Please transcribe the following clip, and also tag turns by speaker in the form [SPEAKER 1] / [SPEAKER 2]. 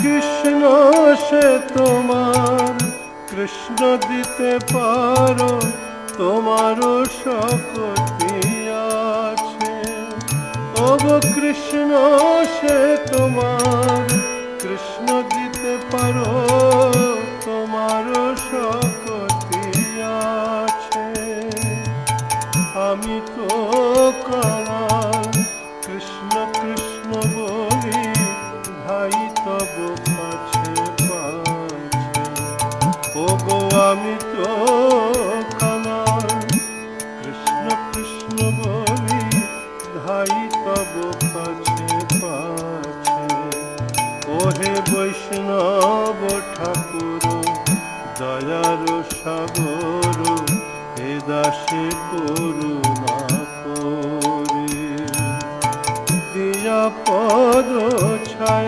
[SPEAKER 1] কৃষ্ণ সে তোমার, কৃষ্ণ দিতে পারো, তোমারও শক্তি আছে। ওগো কৃষ্ণ সে তোমার, কৃষ্ণ দিতে পারো, তোমারও শক্তি আছে। আমি তো কাঙাল, কৃষ্ণ কৃষ্ণ বলি, ভাই তব কাছে পাছে। ওগো আমি তো কাঙাল, কৃষ্ণ কৃষ্ণ বলি, ভাই তব কাছে পাছে। ওহে বৈষ্ণব ঠাকুর, দয়ার সাগর, হে দাসে করুণা করে দিয়া পদ ছায়া।